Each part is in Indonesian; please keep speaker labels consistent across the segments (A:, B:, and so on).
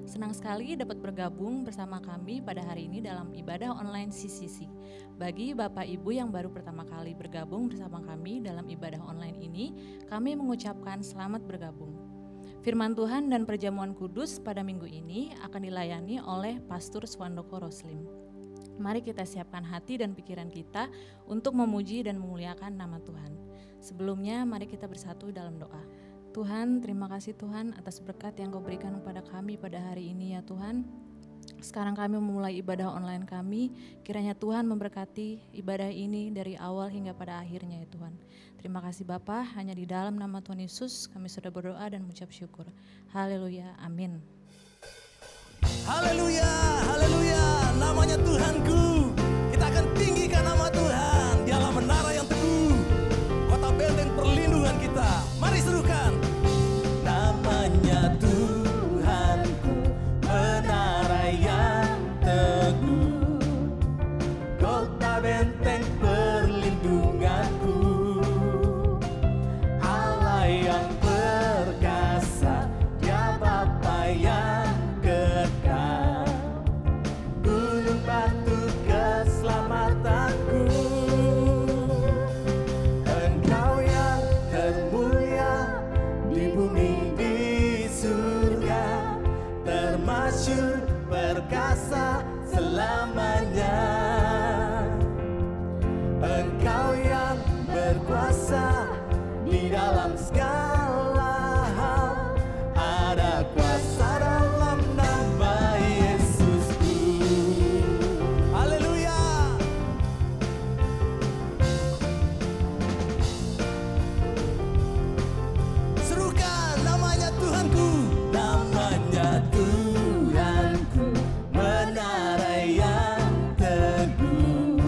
A: Senang sekali dapat bergabung bersama kami pada hari ini dalam ibadah online CCC. Bagi Bapak Ibu yang baru pertama kali bergabung bersama kami dalam ibadah online ini, kami mengucapkan selamat bergabung. Firman Tuhan dan perjamuan kudus pada minggu ini akan dilayani oleh Pastor Swandoko Roslim. Mari kita siapkan hati dan pikiran kita untuk memuji dan memuliakan nama Tuhan. Sebelumnya mari kita bersatu dalam doa. Tuhan, terima kasih Tuhan atas berkat yang Kau berikan kepada kami pada hari ini ya Tuhan. Sekarang kami memulai ibadah online kami, kiranya Tuhan memberkati ibadah ini dari awal hingga pada akhirnya ya Tuhan. Terima kasih Bapa, hanya di dalam nama Tuhan Yesus kami sudah berdoa dan mengucap syukur. Haleluya, amin.
B: Haleluya, haleluya, namanya Tuhanku. Kita akan tinggikan nama Tuhan, Dialah menara yang teguh, kota benteng perlindungan kita. Mari serukan. Namanya Tuhanku, menara yang teguh, kota benteng perlindunganku, Allah yang perkasa, Dia Bapa yang kekal, gunung batu keselamatanku. Engkau yang termulia di bumi di surga, termasyhur perkasa selamanya. Engkau yang berkuasa di dalam segala hal, ada kuasa dalam nama Yesusku. Haleluya. Serukan namanya Tuhanku, namanya Tuhanku, menara yang teguh,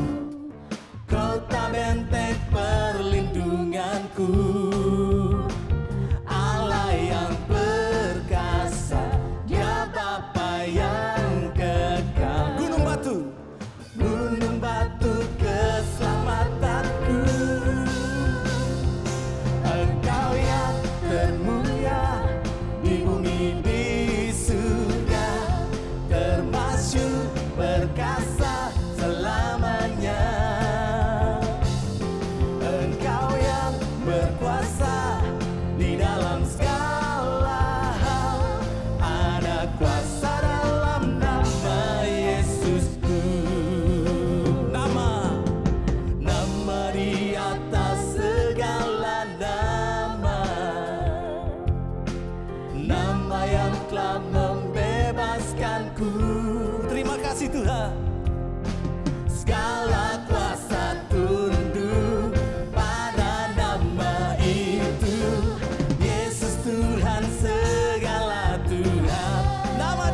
B: kota benteng perlindunganku, Allah yang perkasa, Dia Bapa yang kekal, gunung batu keselamatanku. Engkau yang termulia di bumi di surga, termasyhur perkasa selamanya. Engkau yang berkuasa di dalam segala hal, ada kuasa dalam nama Yesusku. Nama di atas segala nama, nama yang telah membebaskanku. Terima kasih Tuhan. Segala kuasa tunduk pada nama itu, Yesus Tuhan segala Tuhan. Nama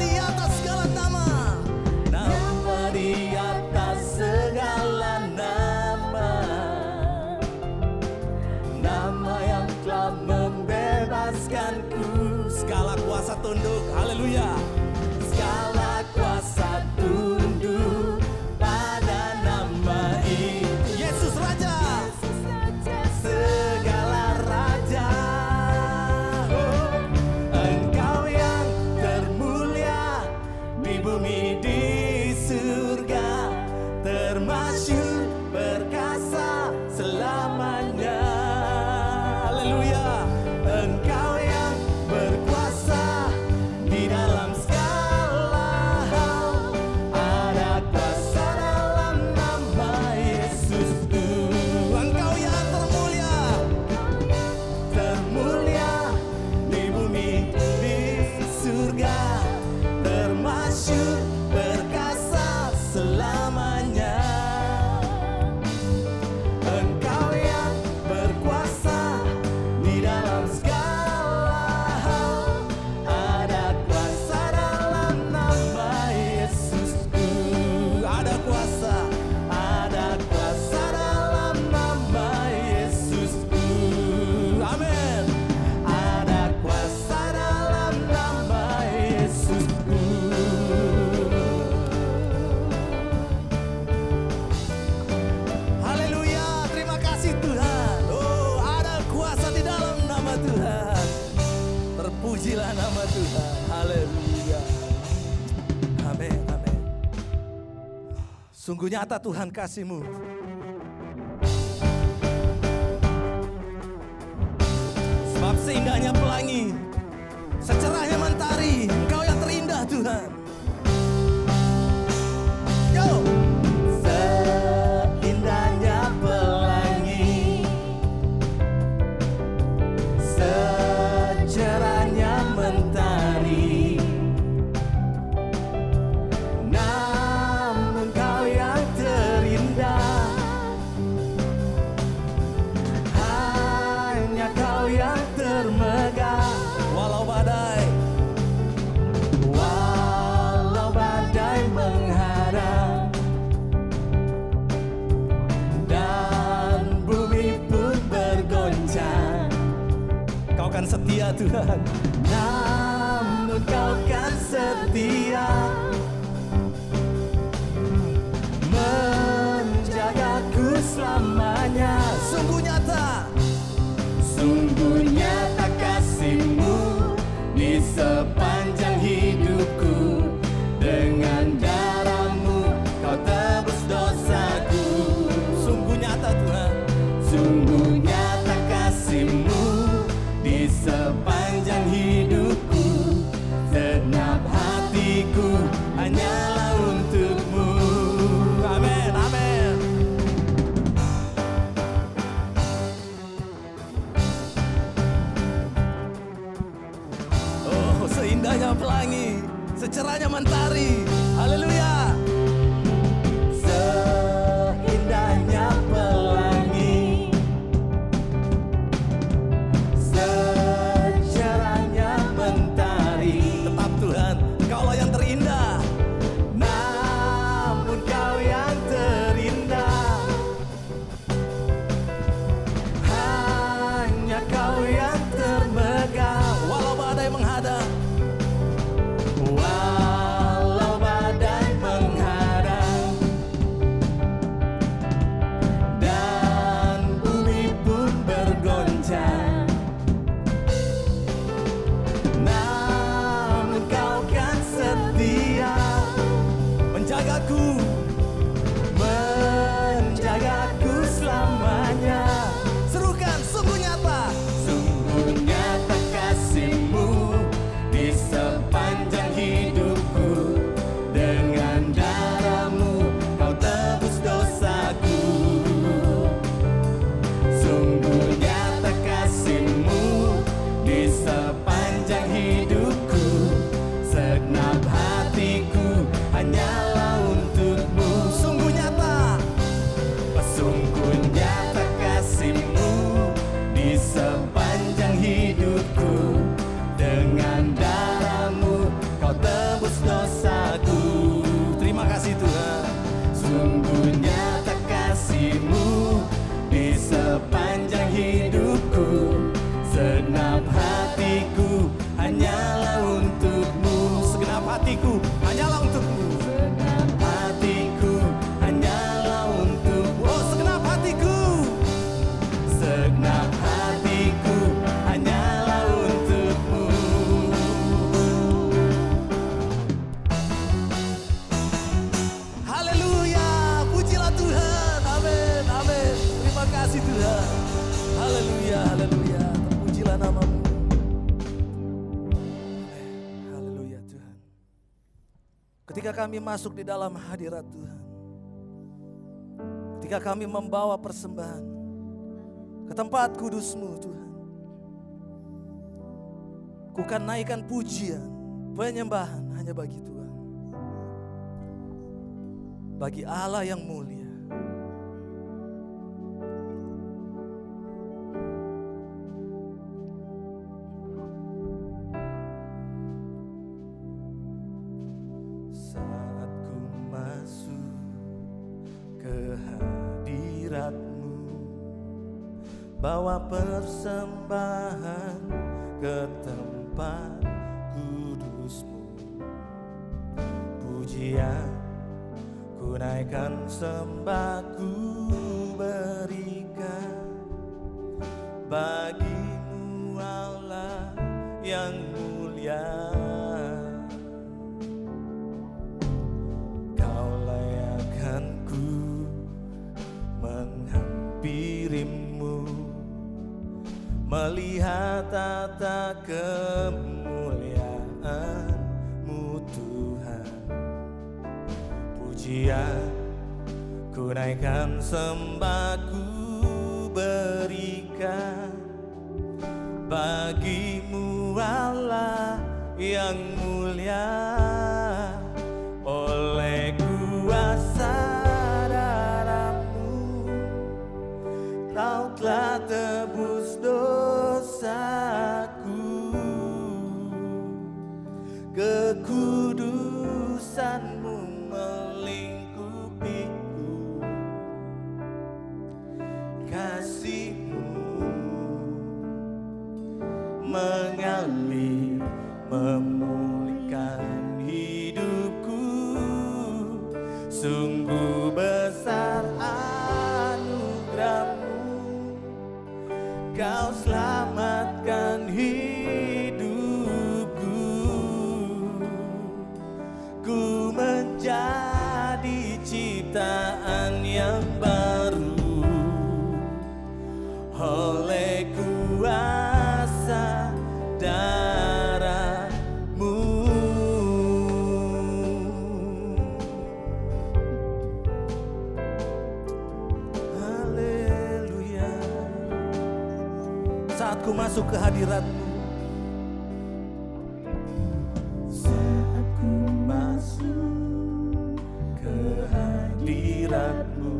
B: Sungguh nyata Tuhan kasih-Mu. Sebab seindahnya pelangi, secerahnya mentari, Engkau yang terindah Tuhan. Yo! Seindahnya pelangi, secerahnya mentari, namun Kau yang terindah, hanya Kau yang termegah. Walau badai menghadang dan bumi pun bergoncang, Kau kan setia Tuhan. Namun Kau kan setia, menjagaku selamanya. Sungguh nyata, sungguh nyata kasih-Mu di sepanjang hidupku. Dengan darah-Mu Kau tebus dosaku. Sungguh nyata Tuhan, sungguh nyata kasih-Mu di sepanjang hidupku. Segenap hatiku hanyalah untuk-Mu. Amin, amin. Oh, seindahnya pelangi, secerahnya mentari. Haleluya. Seindahnya pelangi, secerahnya mentari. Tetap Tuhan, Kaulah yang terindah, namun Kau yang terindah, hanya Kau yang termegah. Walau badai menghadang, walau badai menghadang dan bumi pun bergoncang, namun Kau kan setia, menjagaku selamanya. Serukan, sungguh nyata, sungguh nyata kasih-Mu di sepanjang hidupku. Dengan darah-Mu Kau tebus dosaku. Sungguh nyata kasih-Mu di sepanjang hidupku. Segenap hatiku hanyalah untuk-Mu. Sungguh nyata, sungguh nyata kasih-Mu di sepanjang hidupku. Dengan darah-Mu Kau tebus dosaku. Terima kasih Tuhan. Sungguh nyata kasih-Mu di sepanjang hidupku. Segenap hatiku hanyalah untuk-Mu. Segenap hatiku hanyalah untuk-Mu. Segenap hatiku hanyalah untuk-Mu. Oh, segenap hatiku, segenap hatiku hanyalah untuk-Mu. Haleluya, pujilah Tuhan. Amin, amin. Terima kasih Tuhan. Haleluya, haleluya. Terpujilah nama-Mu. Haleluya Tuhan. Ketika kami masuk di dalam hadirat Tuhan, ketika kami membawa persembahan ke tempat kudus-Mu Tuhan, ku kan naikkan pujian, penyembahan hanya bagi Tuhan, bagi Allah yang mulia. Saat ku masuk ke hadirat-Mu, bawa persembahan ke tempat kudus-Mu. Pujian ku naikkan, sembah ku berikan bagi-Mu Allah yang mulia. Kau layakkan melihat tata kemuliaan-Mu Tuhan. Pujian ku naikkan, sembah ku berikan bagi-Mu Allah yang mulia. Oleh kuasa darah-Mu Kau telah tebus dosaku. Kekudusan-Mu melingkupiku, kasih-Mu mengalir memulihkan hidupku. Sungguh besar anugerah-Mu, Kau selamatkan hidupku. Ku menjadi ciptaan yang baru oleh kuasa darah-Mu. Haleluya. Saat ku masuk ke hadirat-Mu, saat ku masuk ke hadirat-Mu,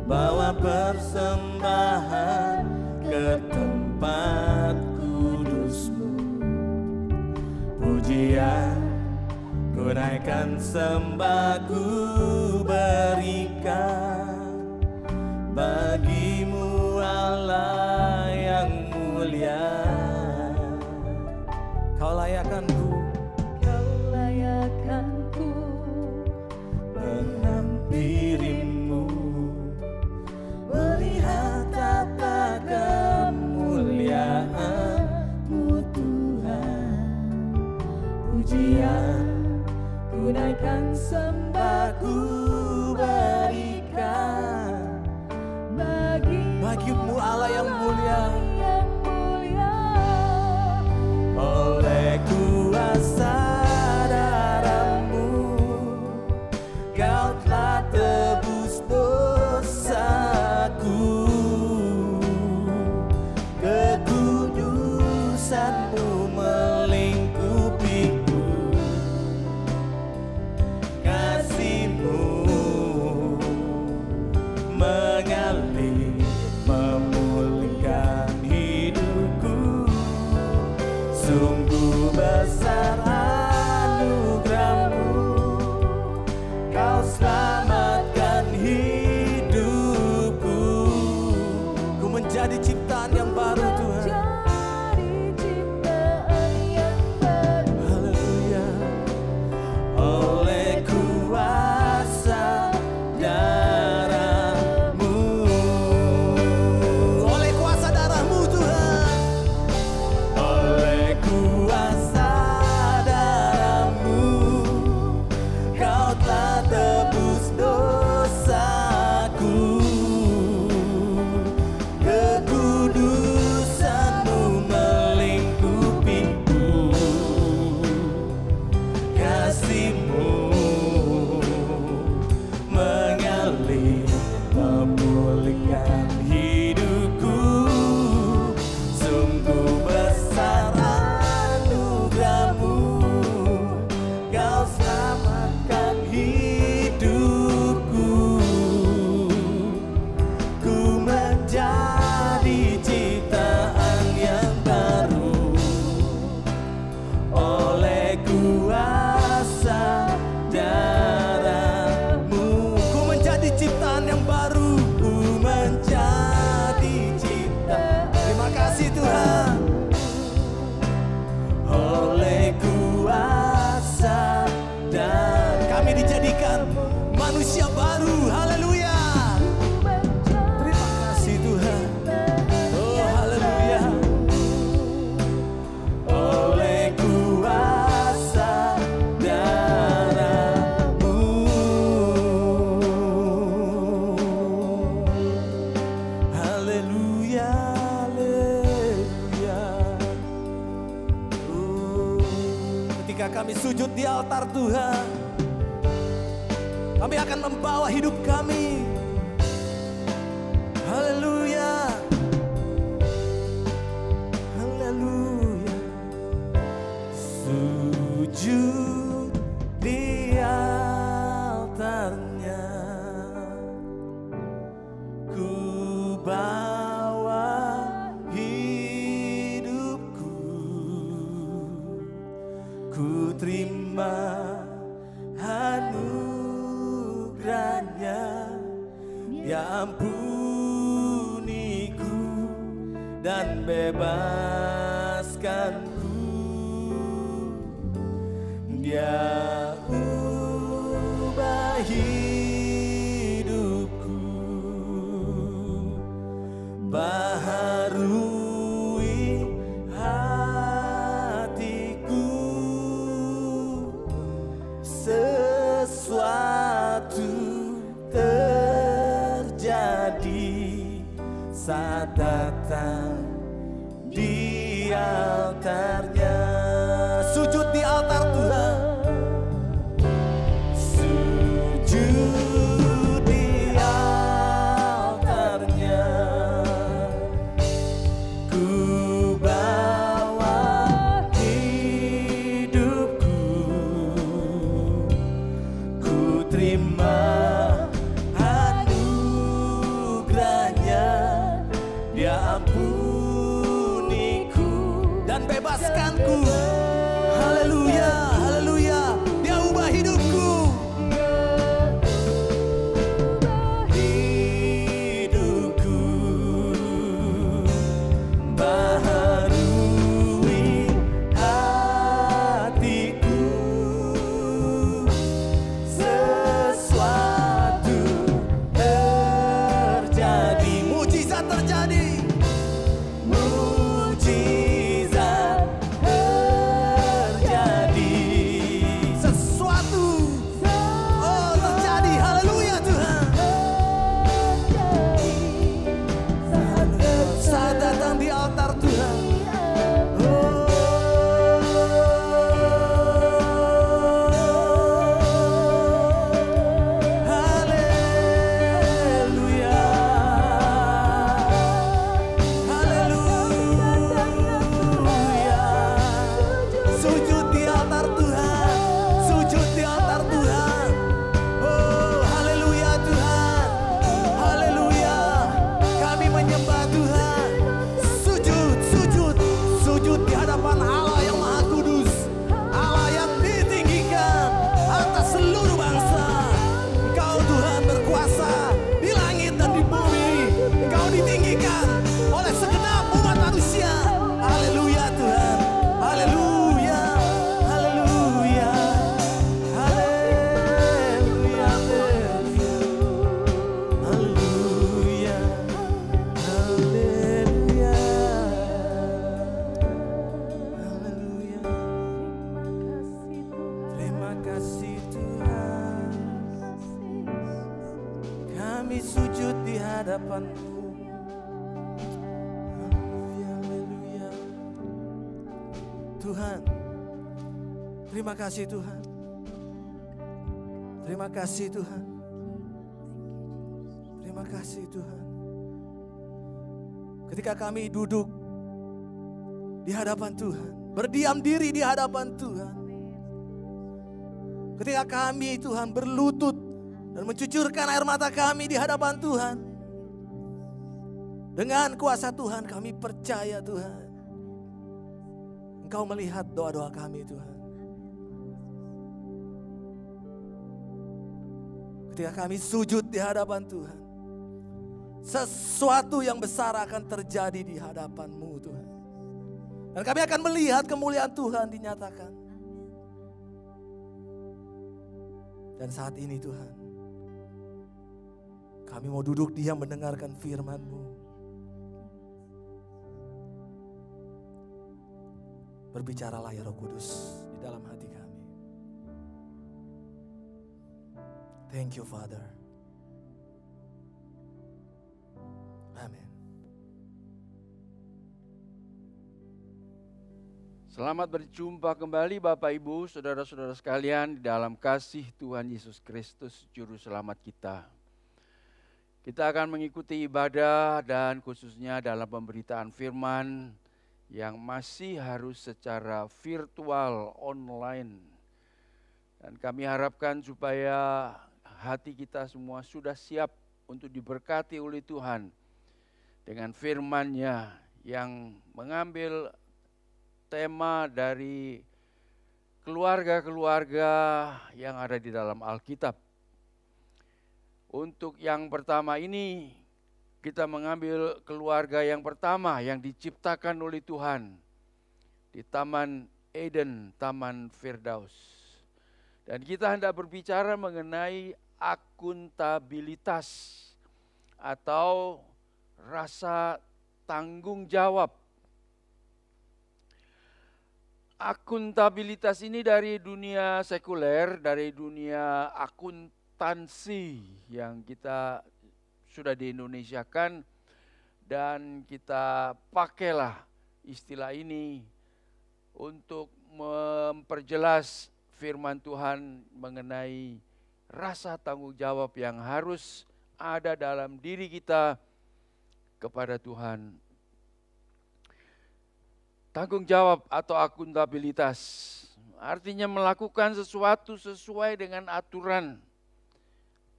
B: bawa persembahan ke tempat kudus-Mu. Pujian ku naikkan, sembah ku berikan bagi-Mu Allah yang mulia. Kau layakkan-Ku, Kau layakkan-Ku menghampiri-Mu, melihat tata kemuliaan-Mu Tuhan. Pujian ku naikkan, sembah ku berikan bagi-Mu Allah yang mulia. Oleh kuasa darah-Mu Kau telah tebus dosaku. Kekudusan-Mu melingkupiku, kasih-Mu mengalir memulihkan hidupku. Sungguh besar anugerah-Mu, Kau selamatkan hidupku. Ku menjadi ciptaan yang baru Tuhan. Haleluya. Oleh kuasa darah-Mu, oleh kuasa darah-Mu Tuhan. Oleh kuasa darah-Mu Kau telah tebus dosaku. Kekudusan-Mu melingkupiku, kasih-Mu mengalir memulihkan hidupku. Sungguh besar anugerah-Mu, Kau selamatkan hidupku. Ku menjadi ciptaan yang baru oleh kuasa darah-Mu. Ku menjadi ciptaan yang baru. Ku menjadi ciptaan. Terima kasih Tuhan. Oleh kuasa dan kami dijadikan manusia baru. Haleluya. Terima kasih Tuhan. Oh haleluya. Oleh kuasa darah-Mu. Haleluya, haleluya. altar Tuhan. Kami akan membawa hidup kami. Haleluya. Haleluya. Sujud di altarnya. Ku bawa hidupku. Ku terima anugerahnya. Dia ampuniku dan bebaskanku. Dia ubah hidupku, baharui hatiku. Sesuatu terjadi saat datang di altarnya. Sujud di altar Tuhan. Sujud di altarnya. Ku bawa hidupku. Ku terima anugerahnya. Dia ampuniku dan bebaskanku. Haleluya, haleluya. Dia ubah hidupku. Hidupku baharui hatiku. Sesuatu terjadi, mujizat terjadi. Mujizat terjadi. Sesuatu terjadi. Haleluya Tuhan. Saat datang di altar Tuhan. Haleluya. Haleluya. Sujud di altar Tuhan. Sujud di altar Tuhan. Oh, haleluya Tuhan. Haleluya. Kami menyembah Tuhan. Sujud, sujud, sujud di hadapan Allah yang Maha Kudus. Allah yang ditinggikan atas seluruh bangsa. Engkau Tuhan berkuasa di langit dan di bumi. Engkau ditinggikan oleh segenap umat manusia. Haleluya Tuhan. Haleluya. Haleluya. Haleluya. Haleluya. Haleluya. Haleluya. Terima kasih Tuhan. Kami sujud di hadapan-Mu. Haleluya, haleluya. Tuhan, terima kasih Tuhan. Terima kasih Tuhan. Terima kasih Tuhan. Ketika kami duduk di hadapan Tuhan, berdiam diri di hadapan Tuhan. Ketika kami Tuhan berlutut dan mencucurkan air mata kami di hadapan Tuhan. Dengan kuasa Tuhan kami percaya Tuhan. Engkau melihat doa-doa kami Tuhan. Ketika kami sujud di hadapan Tuhan, sesuatu yang besar akan terjadi di hadapan-Mu Tuhan. Dan kami akan melihat kemuliaan Tuhan dinyatakan. Dan saat ini Tuhan, kami mau duduk diam mendengarkan firman-Mu. Berbicaralah ya Roh Kudus di dalam hati kami. Thank you Father. Amin.
C: Selamat berjumpa kembali Bapak Ibu, saudara-saudara sekalian di dalam kasih Tuhan Yesus Kristus Juru Selamat kita. Kita akan mengikuti ibadah dan khususnya dalam pemberitaan firman yang masih harus secara virtual online. Dan kami harapkan supaya hati kita semua sudah siap untuk diberkati oleh Tuhan dengan firman-Nya yang mengambil tema dari keluarga-keluarga yang ada di dalam Alkitab. Untuk yang pertama ini, kita mengambil keluarga yang pertama yang diciptakan oleh Tuhan di Taman Eden, Taman Firdaus. Dan kita hendak berbicara mengenai akuntabilitas atau rasa tanggung jawab. Akuntabilitas ini dari dunia sekuler, dari dunia akuntansi yang kita sudah di-Indonesiakan, dan kita pakailah istilah ini untuk memperjelas firman Tuhan mengenai rasa tanggung jawab yang harus ada dalam diri kita kepada Tuhan. Tanggung jawab atau akuntabilitas artinya melakukan sesuatu sesuai dengan aturan,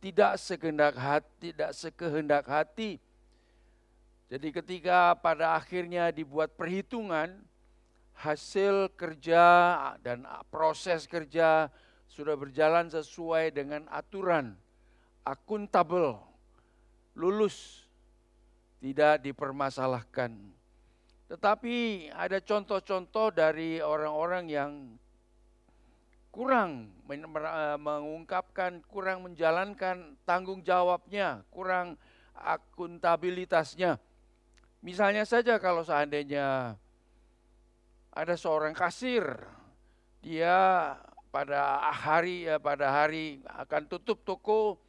C: tidak sekehendak hati. Jadi ketika pada akhirnya dibuat perhitungan, hasil kerja dan proses kerja sudah berjalan sesuai dengan aturan, akuntabel, lulus, tidak dipermasalahkan. Tetapi ada contoh-contoh dari orang-orang yang kurang mengungkapkan, kurang menjalankan tanggung jawabnya, kurang akuntabilitasnya. Misalnya saja kalau seandainya ada seorang kasir, dia pada hari akan tutup toko,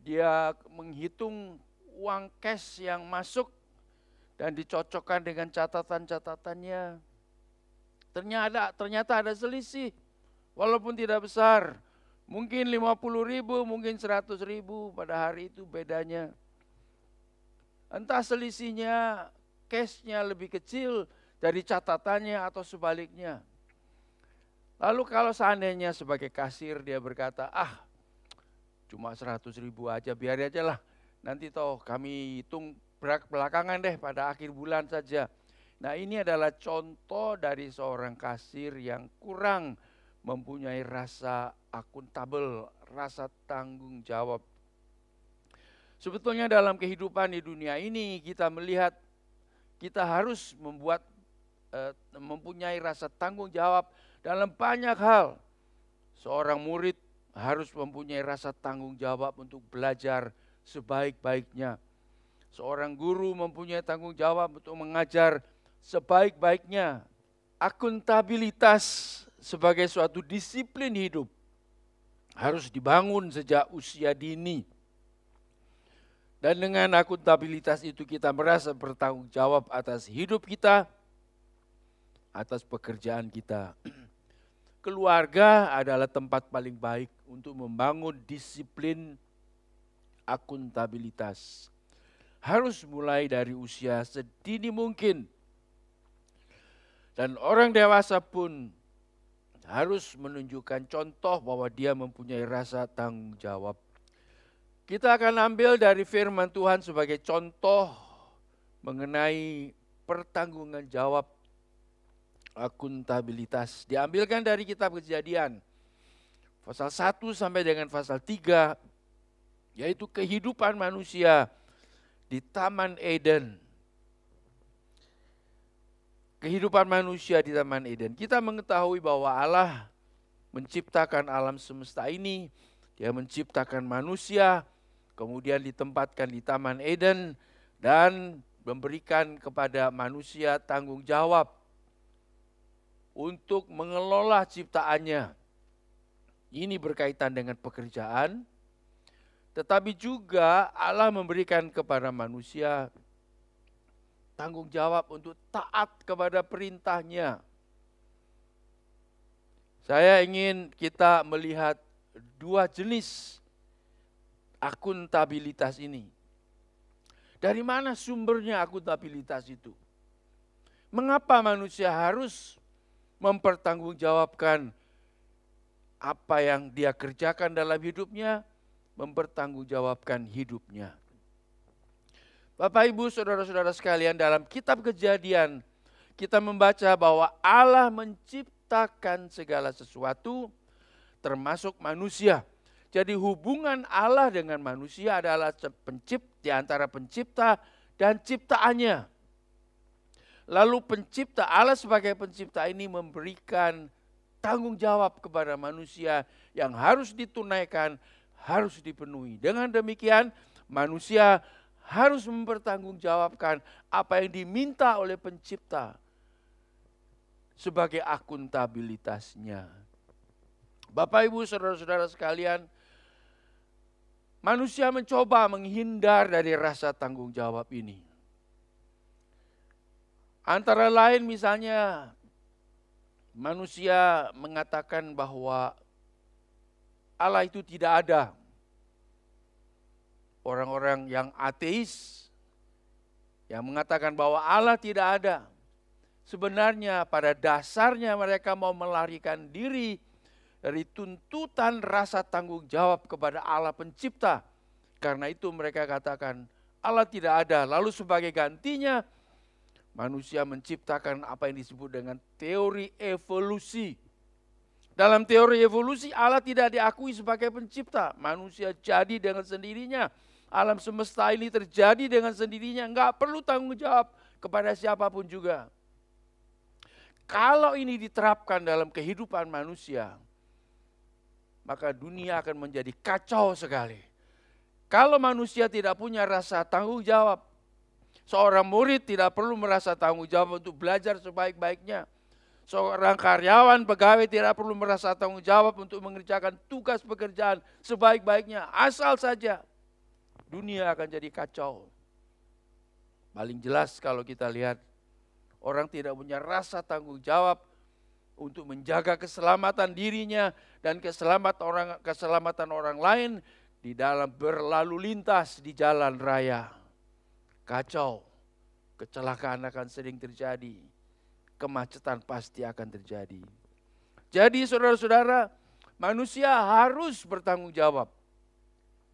C: dia menghitung uang cash yang masuk dan dicocokkan dengan catatan-catatannya. Ternyata ada selisih, walaupun tidak besar. Mungkin 50.000, mungkin 100.000 pada hari itu bedanya. Entah selisihnya, cashnya lebih kecil dari catatannya atau sebaliknya. Lalu kalau seandainya sebagai kasir dia berkata, cuma 100.000 aja, biar aja lah. Nanti toh kami hitung belakangan deh, pada akhir bulan saja. Nah, ini adalah contoh dari seorang kasir yang kurang mempunyai rasa akuntabel, rasa tanggung jawab. Sebetulnya dalam kehidupan di dunia ini kita melihat kita harus mempunyai rasa tanggung jawab dalam banyak hal. Seorang murid harus mempunyai rasa tanggung jawab untuk belajar sebaik-baiknya. Seorang guru mempunyai tanggung jawab untuk mengajar sebaik-baiknya. Akuntabilitas sebagai suatu disiplin hidup harus dibangun sejak usia dini. Dan dengan akuntabilitas itu kita merasa bertanggung jawab atas hidup kita, atas pekerjaan kita. Keluarga adalah tempat paling baik untuk membangun disiplin akuntabilitas. Harus mulai dari usia sedini mungkin. Dan orang dewasa pun harus menunjukkan contoh bahwa dia mempunyai rasa tanggung jawab. Kita akan ambil dari firman Tuhan sebagai contoh mengenai pertanggungan jawab akuntabilitas. Diambilkan dari kitab Kejadian, pasal 1 sampai dengan pasal 3, yaitu kehidupan manusia di Taman Eden. Kehidupan manusia di Taman Eden. Kita mengetahui bahwa Allah menciptakan alam semesta ini. Dia menciptakan manusia, kemudian ditempatkan di Taman Eden, dan memberikan kepada manusia tanggung jawab untuk mengelola ciptaannya. Ini berkaitan dengan pekerjaan, tetapi juga Allah memberikan kepada manusia tanggung jawab untuk taat kepada perintahnya. Saya ingin kita melihat dua jenis akuntabilitas ini. Dari mana sumbernya akuntabilitas itu? Mengapa manusia harus mempertanggungjawabkan apa yang dia kerjakan dalam hidupnya, mempertanggungjawabkan hidupnya? Bapak, Ibu, saudara-saudara sekalian, dalam kitab Kejadian kita membaca bahwa Allah menciptakan segala sesuatu termasuk manusia. Jadi hubungan Allah dengan manusia adalah di antara pencipta dan ciptaannya. Lalu pencipta, Allah sebagai pencipta ini memberikan tanggung jawab kepada manusia yang harus ditunaikan, harus dipenuhi. Dengan demikian manusia harus mempertanggungjawabkan apa yang diminta oleh pencipta sebagai akuntabilitasnya. Bapak, Ibu, saudara-saudara sekalian, manusia mencoba menghindar dari rasa tanggung jawab ini. Antara lain misalnya manusia mengatakan bahwa Allah itu tidak ada. Orang-orang yang ateis yang mengatakan bahwa Allah tidak ada. Sebenarnya pada dasarnya mereka mau melarikan diri dari tuntutan rasa tanggung jawab kepada Allah pencipta. Karena itu mereka katakan Allah tidak ada. Lalu sebagai gantinya manusia menciptakan apa yang disebut dengan teori evolusi. Dalam teori evolusi Allah tidak diakui sebagai pencipta. Manusia jadi dengan sendirinya. Alam semesta ini terjadi dengan sendirinya. Enggak perlu tanggung jawab kepada siapapun juga. Kalau ini diterapkan dalam kehidupan manusia, maka dunia akan menjadi kacau sekali. Kalau manusia tidak punya rasa tanggung jawab, seorang murid tidak perlu merasa tanggung jawab untuk belajar sebaik-baiknya. Seorang karyawan, pegawai tidak perlu merasa tanggung jawab untuk mengerjakan tugas pekerjaan sebaik-baiknya. Asal saja dunia akan jadi kacau. Paling jelas kalau kita lihat orang tidak punya rasa tanggung jawab untuk menjaga keselamatan dirinya dan keselamatan orang lain di dalam berlalu lintas di jalan raya. Kacau, kecelakaan akan sering terjadi, kemacetan pasti akan terjadi. Jadi saudara-saudara, manusia harus bertanggung jawab.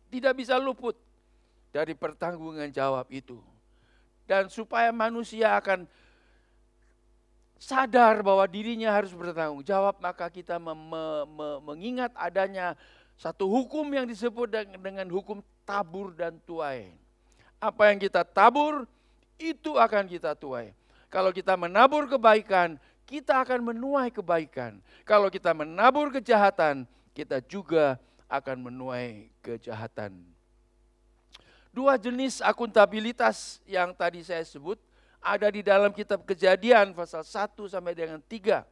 C: Tidak bisa luput dari pertanggungan jawab itu. Dan supaya manusia akan sadar bahwa dirinya harus bertanggung jawab, maka kita mengingat adanya satu hukum yang disebut dengan hukum tabur dan tuai. Apa yang kita tabur, itu akan kita tuai. Kalau kita menabur kebaikan, kita akan menuai kebaikan. Kalau kita menabur kejahatan, kita juga akan menuai kejahatan. Dua jenis akuntabilitas yang tadi saya sebut ada di dalam kitab Kejadian pasal 1 sampai dengan 3.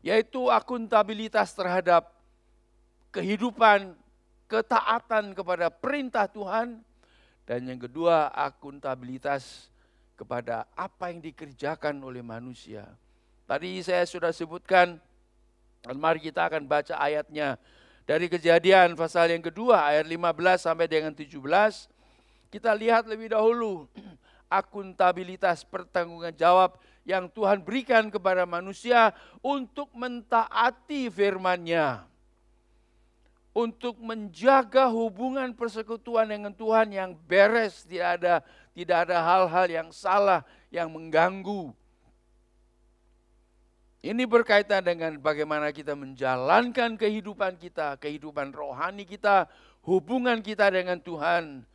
C: Yaitu akuntabilitas terhadap kehidupan, ketaatan kepada perintah Tuhan, dan yang kedua akuntabilitas kepada apa yang dikerjakan oleh manusia. Tadi saya sudah sebutkan, dan mari kita akan baca ayatnya dari Kejadian pasal yang kedua ayat 15 sampai dengan 17. Kita lihat lebih dahulu akuntabilitas pertanggungan jawab yang Tuhan berikan kepada manusia untuk mentaati firman-Nya. Untuk menjaga hubungan persekutuan dengan Tuhan yang beres, tidak ada hal-hal yang salah yang mengganggu. Ini berkaitan dengan bagaimana kita menjalankan kehidupan kita, kehidupan rohani kita, hubungan kita dengan Tuhan.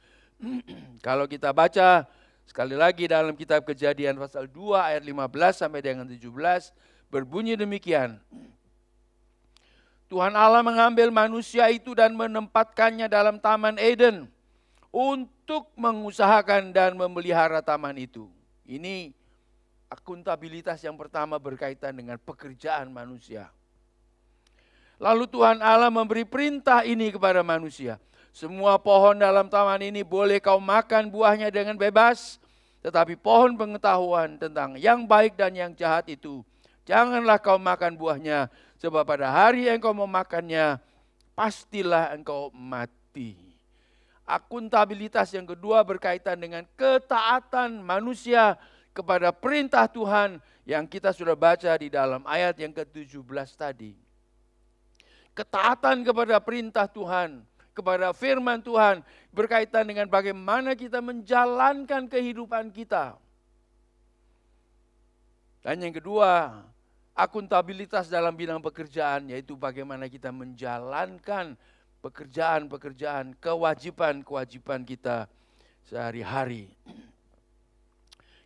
C: Kalau kita baca sekali lagi dalam kitab Kejadian pasal 2 ayat 15 sampai dengan 17 berbunyi demikian. Tuhan Allah mengambil manusia itu dan menempatkannya dalam Taman Eden untuk mengusahakan dan memelihara taman itu. Ini akuntabilitas yang pertama berkaitan dengan pekerjaan manusia. Lalu Tuhan Allah memberi perintah ini kepada manusia. Semua pohon dalam taman ini boleh kau makan buahnya dengan bebas, tetapi pohon pengetahuan tentang yang baik dan yang jahat itu Janganlah kau makan buahnya, sebab pada hari yang kau memakannya, pastilah engkau mati. Akuntabilitas yang kedua berkaitan dengan ketaatan manusia kepada perintah Tuhan yang kita sudah baca di dalam ayat yang ke-17 tadi. Ketaatan kepada perintah Tuhan, kepada firman Tuhan berkaitan dengan bagaimana kita menjalankan kehidupan kita. Dan yang kedua, akuntabilitas dalam bidang pekerjaan, yaitu bagaimana kita menjalankan pekerjaan-pekerjaan, kewajiban-kewajiban kita sehari-hari.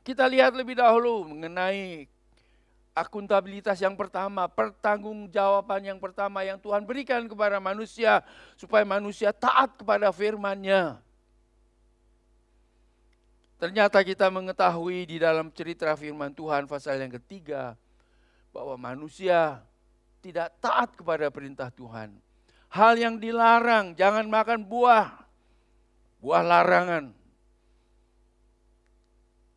C: Kita lihat lebih dahulu mengenai akuntabilitas yang pertama, pertanggungjawaban yang pertama yang Tuhan berikan kepada manusia supaya manusia taat kepada firman-Nya. Ternyata kita mengetahui di dalam cerita firman Tuhan pasal yang ketiga bahwa manusia tidak taat kepada perintah Tuhan. Hal yang dilarang, jangan makan buah larangan.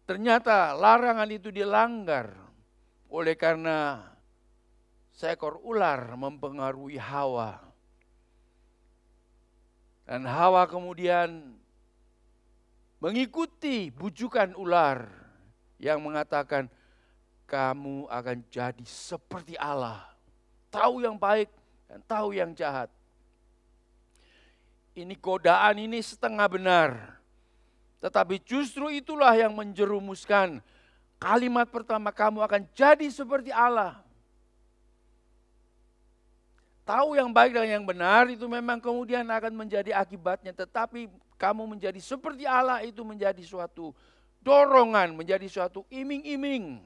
C: Ternyata larangan itu dilanggar oleh karena seekor ular mempengaruhi Hawa. Dan Hawa kemudian mengikuti bujukan ular yang mengatakan, kamu akan jadi seperti Allah. Tahu yang baik dan tahu yang jahat. Ini godaan ini setengah benar. Tetapi justru itulah yang menjerumuskan kalimat pertama, kamu akan jadi seperti Allah. Tahu yang baik dan yang benar itu memang kemudian akan menjadi akibatnya. Tetapi kamu menjadi seperti Allah itu menjadi suatu dorongan, menjadi suatu iming-iming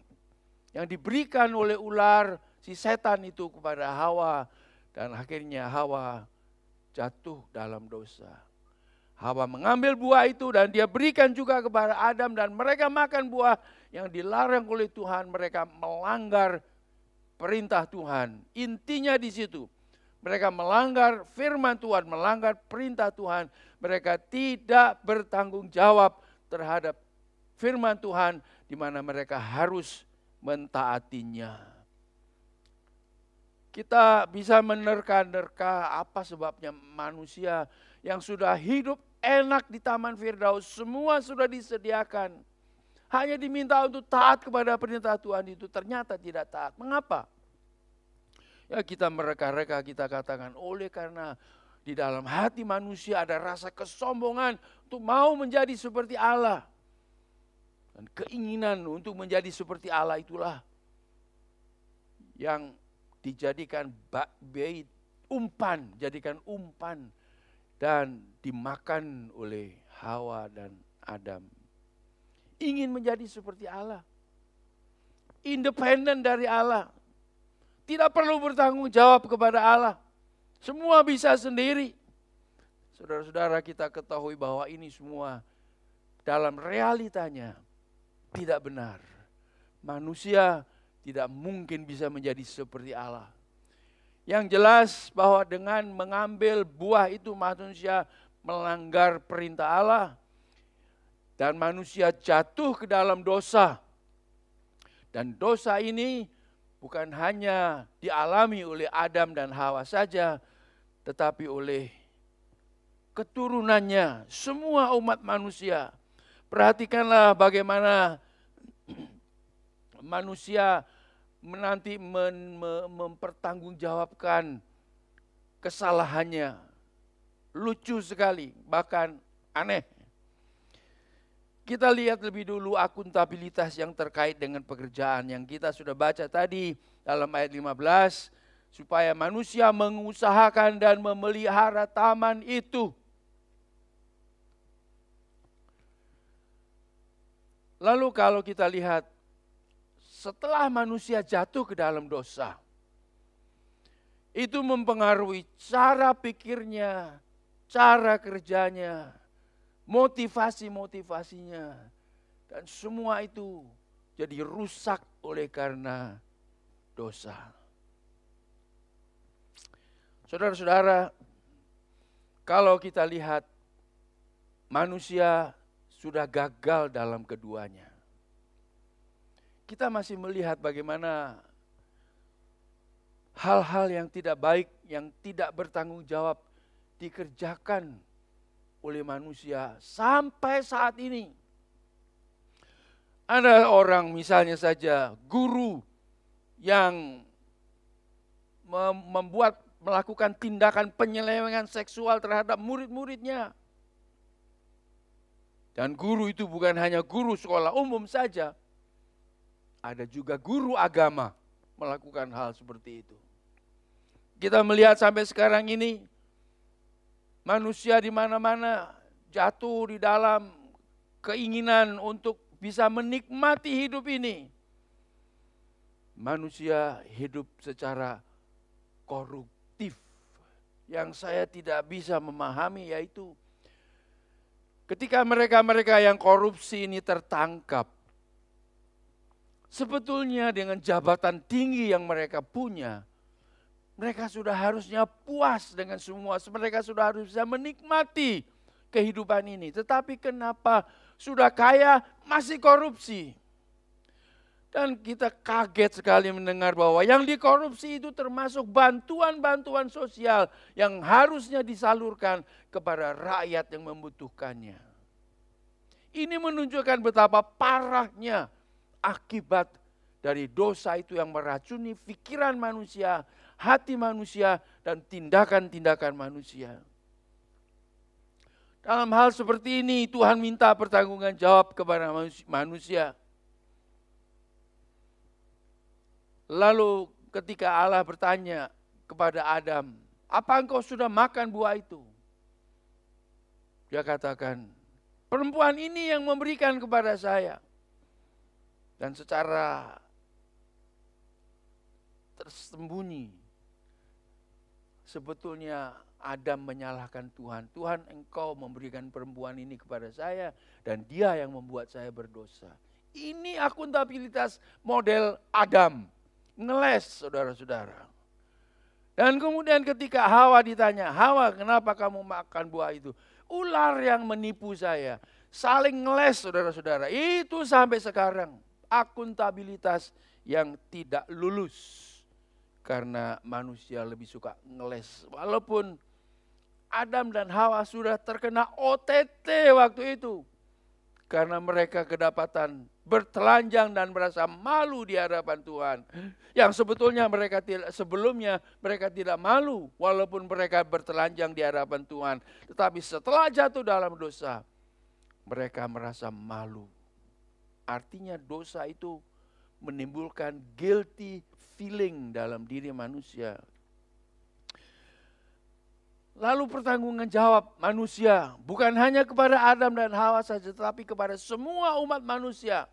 C: yang diberikan oleh ular, si setan itu kepada Hawa. Dan akhirnya Hawa jatuh dalam dosa. Hawa mengambil buah itu dan dia berikan juga kepada Adam dan mereka makan buah yang dilarang oleh Tuhan. Mereka melanggar perintah Tuhan. Intinya di situ. Mereka melanggar firman Tuhan, melanggar perintah Tuhan. Mereka tidak bertanggung jawab terhadap firman Tuhan di mana mereka harus mentaatinya. Kita bisa menerka-nerka apa sebabnya manusia yang sudah hidup enak di Taman Firdaus, semua sudah disediakan. Hanya diminta untuk taat kepada perintah Tuhan itu, ternyata tidak taat. Mengapa? Ya kita mereka-reka, kita katakan oleh karena di dalam hati manusia ada rasa kesombongan untuk mau menjadi seperti Allah. Dan keinginan untuk menjadi seperti Allah itulah yang dijadikan bait, umpan, jadikan umpan dan dimakan oleh Hawa dan Adam. Ingin menjadi seperti Allah. Independen dari Allah. Tidak perlu bertanggung jawab kepada Allah. Semua bisa sendiri. Saudara-saudara, kita ketahui bahwa ini semua dalam realitanya tidak benar. Manusia tidak mungkin bisa menjadi seperti Allah. Yang jelas bahwa dengan mengambil buah itu manusia melanggar perintah Allah. Dan manusia jatuh ke dalam dosa. Dan dosa ini bukan hanya dialami oleh Adam dan Hawa saja, tetapi oleh keturunannya, semua umat manusia. Perhatikanlah bagaimana manusia menanti mempertanggungjawabkan kesalahannya. Lucu sekali, bahkan aneh. Kita lihat lebih dulu akuntabilitas yang terkait dengan pekerjaan yang kita sudah baca tadi dalam ayat 15. Supaya manusia mengusahakan dan memelihara taman itu. Lalu kalau kita lihat setelah manusia jatuh ke dalam dosa. Itu mempengaruhi cara pikirnya, cara kerjanya, motivasi-motivasinya. Dan semua itu jadi rusak oleh karena dosa. Saudara-saudara, kalau kita lihat manusia sudah gagal dalam keduanya. Kita masih melihat bagaimana hal-hal yang tidak baik, yang tidak bertanggung jawab dikerjakan oleh manusia sampai saat ini. Ada orang misalnya saja guru yang melakukan tindakan penyelewengan seksual terhadap murid-muridnya. Dan guru itu bukan hanya guru sekolah umum saja. Ada juga guru agama melakukan hal seperti itu. Kita melihat sampai sekarang ini manusia di mana-mana jatuh di dalam keinginan untuk bisa menikmati hidup ini. Manusia hidup secara koruptif. Yang saya tidak bisa memahami yaitu ketika mereka-mereka yang korupsi ini tertangkap, sebetulnya dengan jabatan tinggi yang mereka punya, mereka sudah harusnya puas dengan semua, mereka sudah harus bisa menikmati kehidupan ini. Tetapi kenapa sudah kaya masih korupsi? Dan kita kaget sekali mendengar bahwa yang dikorupsi itu termasuk bantuan-bantuan sosial yang harusnya disalurkan kepada rakyat yang membutuhkannya. Ini menunjukkan betapa parahnya akibat dari dosa itu yang meracuni pikiran manusia, hati manusia, dan tindakan-tindakan manusia. Dalam hal seperti ini Tuhan minta pertanggungan jawab kepada manusia. Lalu ketika Allah bertanya kepada Adam, apa engkau sudah makan buah itu? Dia katakan, perempuan ini yang memberikan kepada saya. Dan secara tersembunyi, sebetulnya Adam menyalahkan Tuhan. Tuhan, engkau memberikan perempuan ini kepada saya dan dia yang membuat saya berdosa. Ini akuntabilitas model Adam. Ngeles, saudara-saudara. Dan kemudian ketika Hawa ditanya, Hawa kenapa kamu makan buah itu? Ular yang menipu saya. Saling ngeles, saudara-saudara. Itu sampai sekarang. Akuntabilitas yang tidak lulus. Karena manusia lebih suka ngeles. Walaupun Adam dan Hawa sudah terkena OTT waktu itu. Karena mereka kedapatan bertelanjang dan merasa malu di hadapan Tuhan. Yang sebetulnya sebelumnya mereka tidak malu. Walaupun mereka bertelanjang di hadapan Tuhan. Tetapi setelah jatuh dalam dosa, mereka merasa malu. Artinya dosa itu menimbulkan guilty feeling dalam diri manusia. Lalu pertanggungan jawab manusia bukan hanya kepada Adam dan Hawa saja, tetapi kepada semua umat manusia.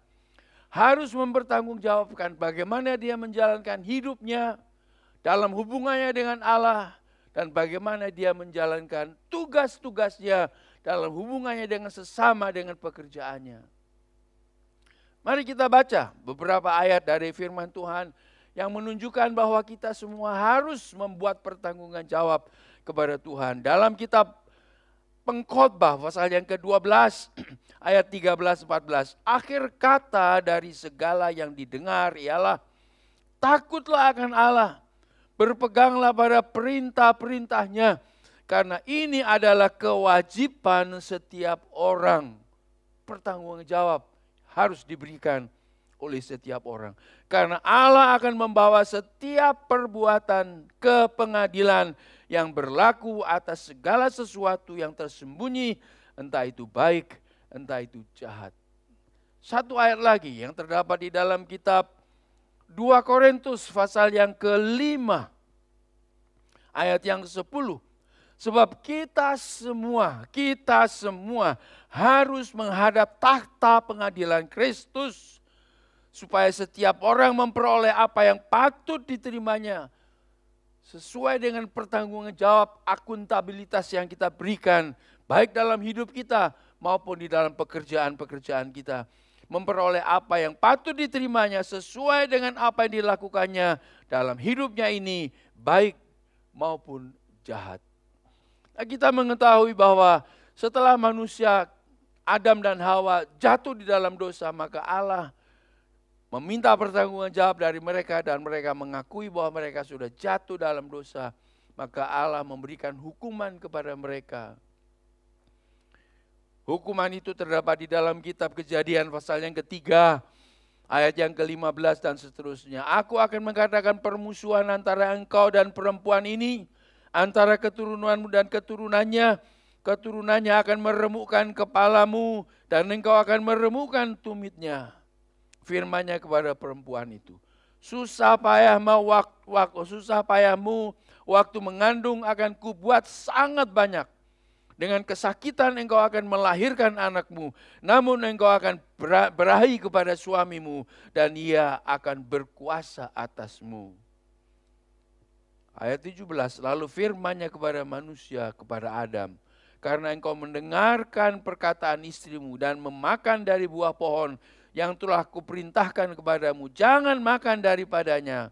C: Harus mempertanggungjawabkan bagaimana dia menjalankan hidupnya dalam hubungannya dengan Allah. Dan bagaimana dia menjalankan tugas-tugasnya dalam hubungannya dengan sesama dengan pekerjaannya. Mari kita baca beberapa ayat dari firman Tuhan yang menunjukkan bahwa kita semua harus membuat pertanggungan jawab kepada Tuhan. Dalam kitab Pengkhotbah pasal yang ke-12 ayat 13-14. Akhir kata dari segala yang didengar ialah takutlah akan Allah. Berpeganglah pada perintah-perintahnya. Karena ini adalah kewajiban setiap orang. Pertanggungan jawab harus diberikan oleh setiap orang. Karena Allah akan membawa setiap perbuatan ke pengadilan yang berlaku atas segala sesuatu yang tersembunyi, entah itu baik, entah itu jahat. Satu ayat lagi yang terdapat di dalam kitab 2 Korintus pasal yang ke-5, ayat yang ke-10. Sebab kita semua harus menghadap takhta pengadilan Kristus, supaya setiap orang memperoleh apa yang patut diterimanya, sesuai dengan pertanggungan jawab akuntabilitas yang kita berikan, baik dalam hidup kita maupun di dalam pekerjaan-pekerjaan kita. Memperoleh apa yang patut diterimanya sesuai dengan apa yang dilakukannya dalam hidupnya ini, baik maupun jahat. Nah, kita mengetahui bahwa setelah manusia Adam dan Hawa jatuh di dalam dosa, maka Allah meminta pertanggungan jawab dari mereka dan mereka mengakui bahwa mereka sudah jatuh dalam dosa, maka Allah memberikan hukuman kepada mereka. Hukuman itu terdapat di dalam kitab Kejadian pasal yang ketiga, ayat yang ke-15 dan seterusnya. Aku akan mengadakan permusuhan antara engkau dan perempuan ini, antara keturunanmu dan keturunannya. Keturunannya akan meremukkan kepalamu dan engkau akan meremukkan tumitnya. Firman-Nya kepada perempuan itu. Susah payahmu waktu mengandung akan kubuat sangat banyak. Dengan kesakitan engkau akan melahirkan anakmu, namun engkau akan berahi kepada suamimu dan ia akan berkuasa atasmu. Ayat 17, lalu firman-Nya kepada manusia, kepada Adam, karena engkau mendengarkan perkataan istrimu dan memakan dari buah pohon yang telah kuperintahkan kepadamu, jangan makan daripadanya.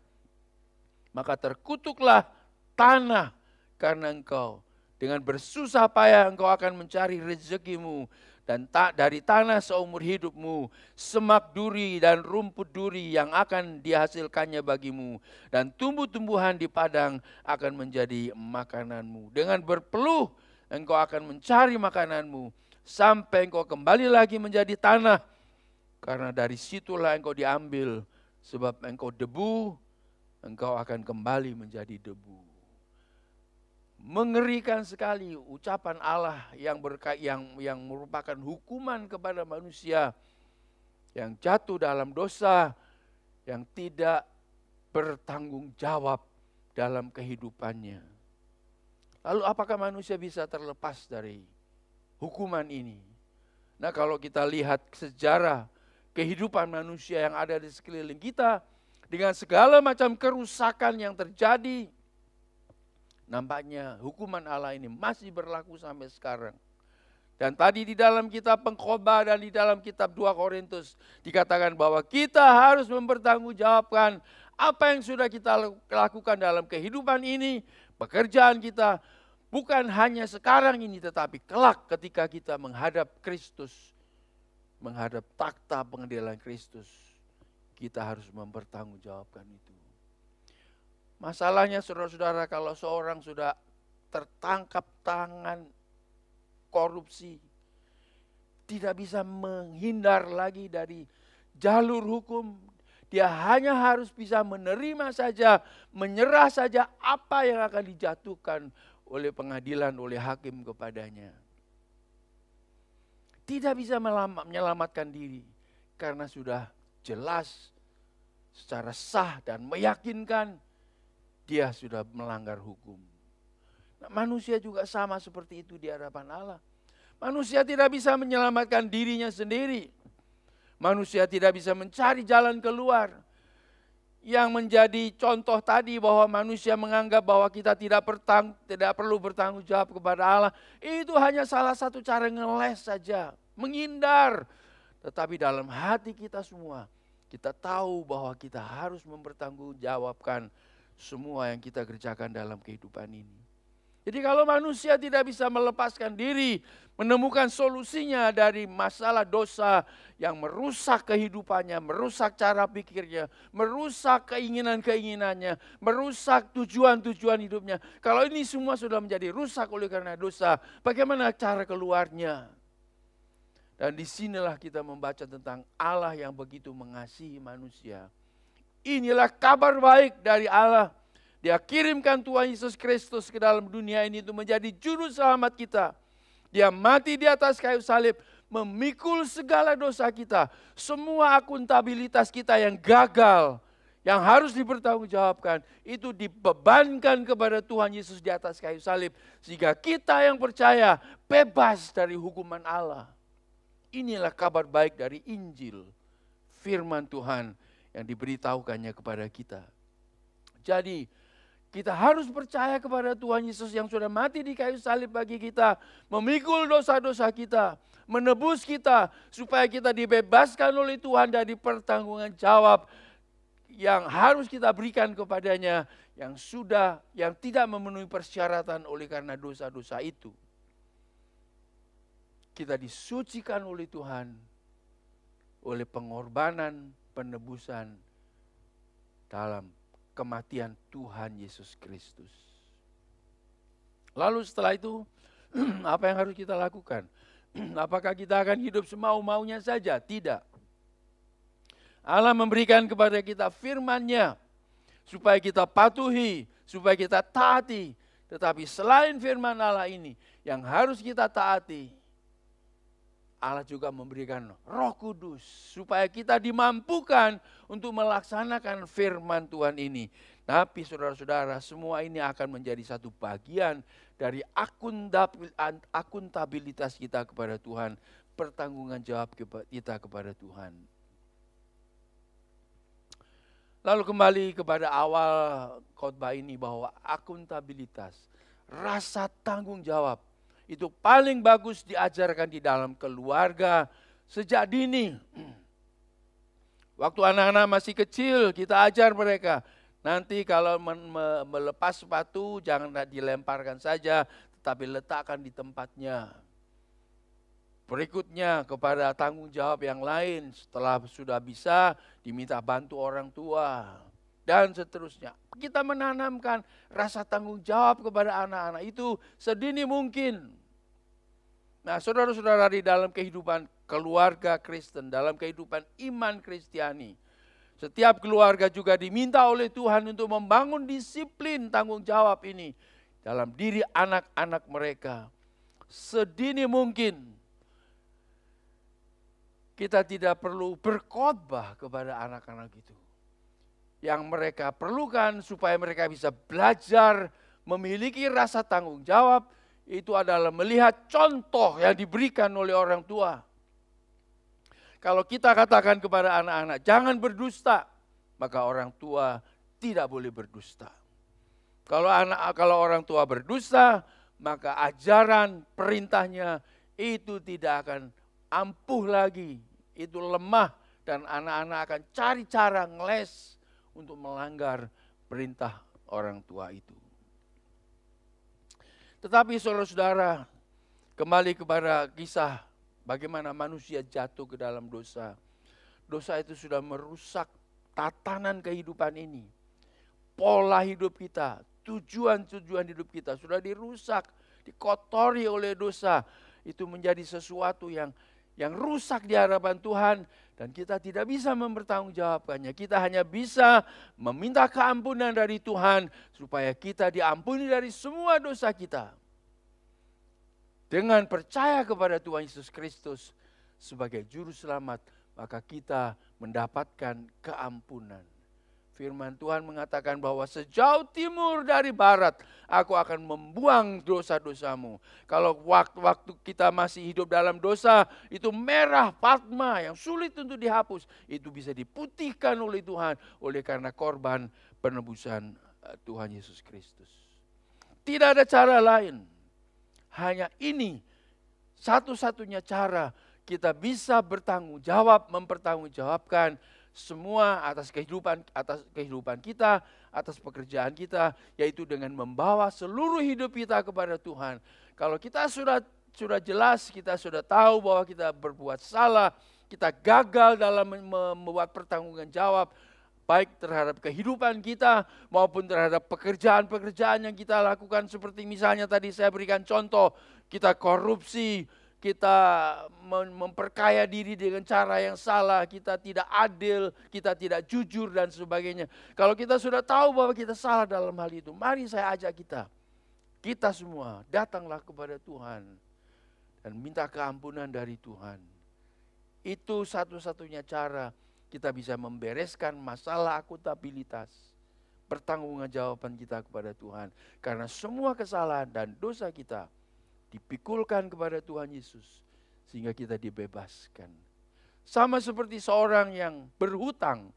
C: Maka terkutuklah tanah karena engkau. Dengan bersusah payah engkau akan mencari rezekimu. Dan dari tanah seumur hidupmu, semak duri dan rumput duri yang akan dihasilkannya bagimu. Dan tumbuh-tumbuhan di padang akan menjadi makananmu. Dengan berpeluh engkau akan mencari makananmu, sampai engkau kembali lagi menjadi tanah. Karena dari situlah engkau diambil, sebab engkau debu, engkau akan kembali menjadi debu. Mengerikan sekali ucapan Allah yang merupakan hukuman kepada manusia yang jatuh dalam dosa, yang tidak bertanggung jawab dalam kehidupannya. Lalu apakah manusia bisa terlepas dari hukuman ini? Nah, kalau kita lihat sejarah kehidupan manusia yang ada di sekeliling kita, dengan segala macam kerusakan yang terjadi, nampaknya hukuman Allah ini masih berlaku sampai sekarang. Dan tadi di dalam kitab Pengkhotbah dan di dalam kitab 2 Korintus dikatakan bahwa kita harus mempertanggungjawabkan apa yang sudah kita lakukan dalam kehidupan ini, pekerjaan kita, bukan hanya sekarang ini tetapi kelak ketika kita menghadap Kristus, menghadap takhta pengadilan Kristus, kita harus mempertanggungjawabkan itu. Masalahnya saudara-saudara, kalau seorang sudah tertangkap tangan korupsi, tidak bisa menghindar lagi dari jalur hukum. Dia hanya harus bisa menerima saja, menyerah saja apa yang akan dijatuhkan oleh pengadilan, oleh hakim kepadanya. Tidak bisa menyelamatkan diri karena sudah jelas secara sah dan meyakinkan dia sudah melanggar hukum. Nah, manusia juga sama seperti itu di hadapan Allah. Manusia tidak bisa menyelamatkan dirinya sendiri. Manusia tidak bisa mencari jalan keluar. Yang menjadi contoh tadi bahwa manusia menganggap bahwa kita tidak perlu bertanggung jawab kepada Allah. Itu hanya salah satu cara ngeles saja, menghindar. Tetapi dalam hati kita semua, kita tahu bahwa kita harus mempertanggungjawabkan semua yang kita kerjakan dalam kehidupan ini. Jadi kalau manusia tidak bisa melepaskan diri, menemukan solusinya dari masalah dosa yang merusak kehidupannya, merusak cara pikirnya, merusak keinginan-keinginannya, merusak tujuan-tujuan hidupnya. Kalau ini semua sudah menjadi rusak oleh karena dosa, bagaimana cara keluarnya? Dan disinilah kita membaca tentang Allah yang begitu mengasihi manusia. Inilah kabar baik dari Allah. Dia kirimkan Tuhan Yesus Kristus ke dalam dunia ini untuk menjadi juru selamat kita. Dia mati di atas kayu salib, memikul segala dosa kita. Semua akuntabilitas kita yang gagal, yang harus dipertanggungjawabkan, itu dibebankan kepada Tuhan Yesus di atas kayu salib. Sehingga kita yang percaya bebas dari hukuman Allah. Inilah kabar baik dari Injil, firman Tuhan yang diberitahukannya kepada kita. Jadi, kita harus percaya kepada Tuhan Yesus yang sudah mati di kayu salib bagi kita, memikul dosa-dosa kita, menebus kita, supaya kita dibebaskan oleh Tuhan dari pertanggungan jawab yang harus kita berikan kepadanya, yang tidak memenuhi persyaratan oleh karena dosa-dosa itu. Kita disucikan oleh Tuhan, oleh pengorbanan penebusan dalam kematian Tuhan Yesus Kristus. Lalu setelah itu, apa yang harus kita lakukan? Apakah kita akan hidup semau-maunya saja? Tidak. Allah memberikan kepada kita firman-Nya supaya kita patuhi, supaya kita taati. Tetapi selain firman Allah ini yang harus kita taati, Allah juga memberikan Roh Kudus supaya kita dimampukan untuk melaksanakan firman Tuhan ini. Tapi saudara-saudara, semua ini akan menjadi satu bagian dari akuntabilitas kita kepada Tuhan, pertanggungan jawab kita kepada Tuhan. Lalu kembali kepada awal khotbah ini bahwa akuntabilitas, rasa tanggung jawab itu paling bagus diajarkan di dalam keluarga sejak dini. Waktu anak-anak masih kecil kita ajar mereka, nanti kalau melepas sepatu jangan dilemparkan saja, tetapi letakkan di tempatnya. Berikutnya kepada tanggung jawab yang lain, setelah sudah bisa diminta bantu orang tua dan seterusnya. Kita menanamkan rasa tanggung jawab kepada anak-anak itu sedini mungkin. Nah, saudara-saudara, di dalam kehidupan keluarga Kristen, dalam kehidupan iman Kristiani, setiap keluarga juga diminta oleh Tuhan untuk membangun disiplin tanggung jawab ini dalam diri anak-anak mereka. Sedini mungkin. Kita tidak perlu berkhotbah kepada anak-anak itu. Yang mereka perlukan supaya mereka bisa belajar memiliki rasa tanggung jawab, itu adalah melihat contoh yang diberikan oleh orang tua. Kalau kita katakan kepada anak-anak, jangan berdusta, maka orang tua tidak boleh berdusta. Kalau orang tua berdusta, maka ajaran perintahnya itu tidak akan ampuh lagi. Itu lemah dan anak-anak akan cari cara ngeles untuk melanggar perintah orang tua itu. Tetapi saudara-saudara, kembali kepada kisah bagaimana manusia jatuh ke dalam dosa. Dosa itu sudah merusak tatanan kehidupan ini. Pola hidup kita, tujuan-tujuan hidup kita sudah dirusak, dikotori oleh dosa. Itu menjadi sesuatu yang rusak di hadapan Tuhan dan kita tidak bisa mempertanggungjawabkannya. Kita hanya bisa meminta keampunan dari Tuhan supaya kita diampuni dari semua dosa kita. Dengan percaya kepada Tuhan Yesus Kristus sebagai juru selamat, maka kita mendapatkan keampunan. Firman Tuhan mengatakan bahwa sejauh timur dari barat, aku akan membuang dosa-dosamu. Kalau waktu kita masih hidup dalam dosa, itu merah Patma yang sulit untuk dihapus. Itu bisa diputihkan oleh Tuhan, oleh karena korban penebusan Tuhan Yesus Kristus. Tidak ada cara lain. Hanya ini satu-satunya cara kita bisa bertanggung jawab, mempertanggungjawabkan semua atas kehidupan kita, atas pekerjaan kita, yaitu dengan membawa seluruh hidup kita kepada Tuhan. Kalau kita sudah jelas, kita sudah tahu bahwa kita berbuat salah, kita gagal dalam membuat pertanggungan jawab, baik terhadap kehidupan kita maupun terhadap pekerjaan-pekerjaan yang kita lakukan. Seperti misalnya tadi saya berikan contoh, kita korupsi, kita memperkaya diri dengan cara yang salah, kita tidak adil, kita tidak jujur dan sebagainya. Kalau kita sudah tahu bahwa kita salah dalam hal itu, mari saya ajak kita semua datanglah kepada Tuhan dan minta keampunan dari Tuhan. Itu satu-satunya cara kita bisa membereskan masalah akuntabilitas, pertanggungjawaban kita kepada Tuhan. Karena semua kesalahan dan dosa kita dipikulkan kepada Tuhan Yesus sehingga kita dibebaskan. Sama seperti seorang yang berhutang.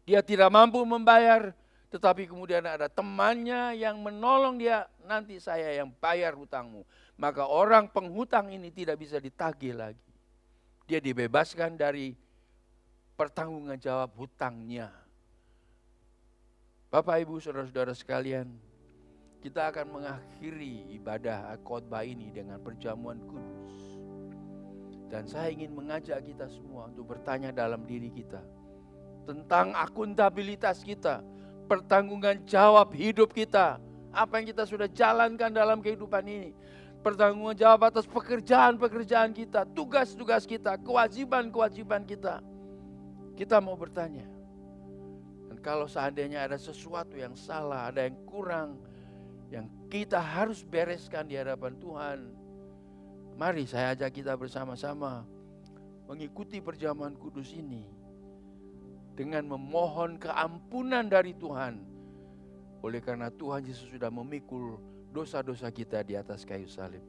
C: Dia tidak mampu membayar, tetapi kemudian ada temannya yang menolong dia, nanti saya yang bayar hutangmu. Maka orang penghutang ini tidak bisa ditagih lagi. Dia dibebaskan dari pertanggungan jawab hutangnya. Bapak, Ibu, saudara-saudara sekalian, kita akan mengakhiri ibadah khotbah ini dengan perjamuan kudus. Dan saya ingin mengajak kita semua untuk bertanya dalam diri kita tentang akuntabilitas kita, pertanggungan jawab hidup kita. Apa yang kita sudah jalankan dalam kehidupan ini. Pertanggungan jawab atas pekerjaan-pekerjaan kita, tugas-tugas kita, kewajiban-kewajiban kita. Kita mau bertanya. Dan kalau seandainya ada sesuatu yang salah, ada yang kurang, yang kita harus bereskan di hadapan Tuhan, mari saya ajak kita bersama-sama mengikuti perjamuan kudus ini dengan memohon keampunan dari Tuhan. Oleh karena Tuhan Yesus sudah memikul dosa-dosa kita di atas kayu salib.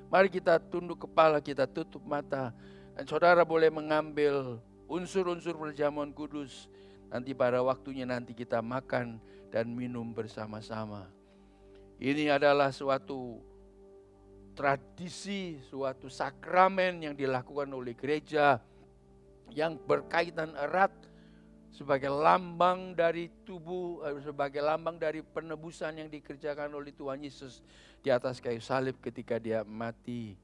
C: Mari kita tunduk kepala, kita tutup mata. Dan saudara boleh mengambil unsur-unsur perjamuan kudus. Nanti pada waktunya nanti kita makan dan minum bersama-sama. Ini adalah suatu tradisi, suatu sakramen yang dilakukan oleh gereja yang berkaitan erat sebagai lambang dari tubuh, sebagai lambang dari penebusan yang dikerjakan oleh Tuhan Yesus di atas kayu salib ketika Dia mati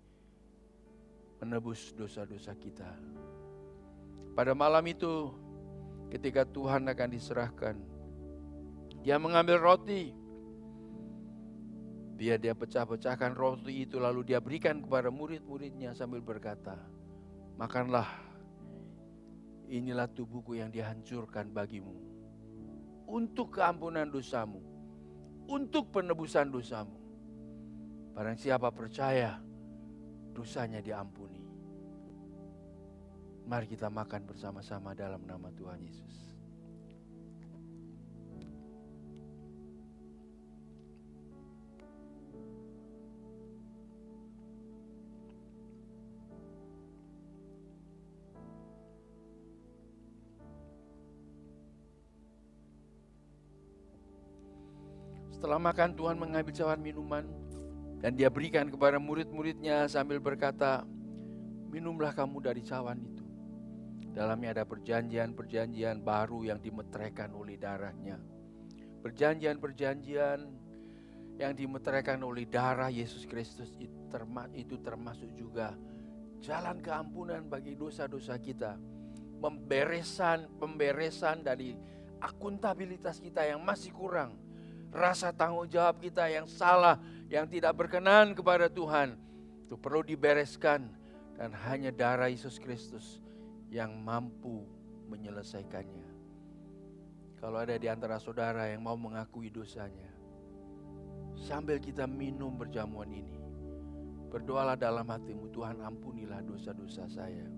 C: menebus dosa-dosa kita. Pada malam itu ketika Tuhan akan diserahkan, Dia mengambil roti. Dia pecah-pecahkan roti itu lalu Dia berikan kepada murid-muridnya sambil berkata, makanlah, inilah tubuhku yang dihancurkan bagimu. Untuk keampunan dosamu, untuk penebusan dosamu. Barang siapa percaya, dosanya diampuni. Mari kita makan bersama-sama dalam nama Tuhan Yesus. Setelah makan, Tuhan mengambil cawan minuman dan Dia berikan kepada murid-muridnya sambil berkata, minumlah kamu dari cawan itu. Dalamnya ada perjanjian-perjanjian baru yang dimeteraikan oleh darahnya. Perjanjian-perjanjian yang dimeteraikan oleh darah Yesus Kristus itu termasuk juga jalan keampunan bagi dosa-dosa kita. Pemberesan dari akuntabilitas kita yang masih kurang. Rasa tanggung jawab kita yang salah, yang tidak berkenan kepada Tuhan, itu perlu dibereskan. Dan hanya darah Yesus Kristus yang mampu menyelesaikannya. Kalau ada di antara saudara yang mau mengakui dosanya, sambil kita minum perjamuan ini, berdoalah dalam hatimu, Tuhan ampunilah dosa-dosa saya.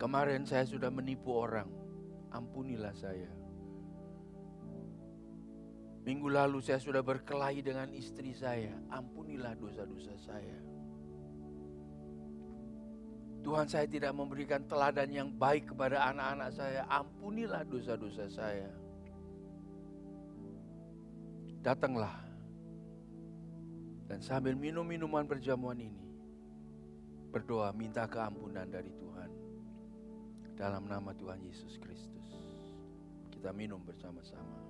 C: Kemarin saya sudah menipu orang, ampunilah saya. Minggu lalu saya sudah berkelahi dengan istri saya, ampunilah dosa-dosa saya. Tuhan, saya tidak memberikan teladan yang baik kepada anak-anak saya, ampunilah dosa-dosa saya. Datanglah dan sambil minum minuman perjamuan ini, berdoa minta keampunan dari Tuhan. Dalam nama Tuhan Yesus Kristus, kita minum bersama-sama.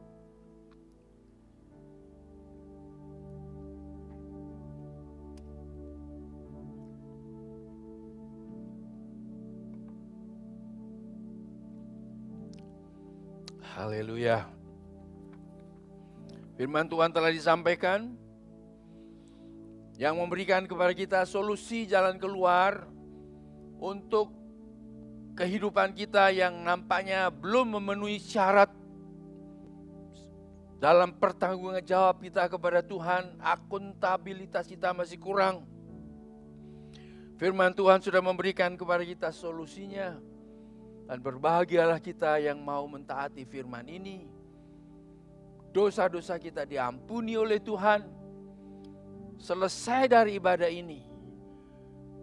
C: Haleluya. Firman Tuhan telah disampaikan yang memberikan kepada kita solusi jalan keluar untuk kehidupan kita yang nampaknya belum memenuhi syarat dalam pertanggungan jawab kita kepada Tuhan. Akuntabilitas kita masih kurang. Firman Tuhan sudah memberikan kepada kita solusinya. Dan berbahagialah kita yang mau mentaati firman ini. Dosa-dosa kita diampuni oleh Tuhan. Selesai dari ibadah ini,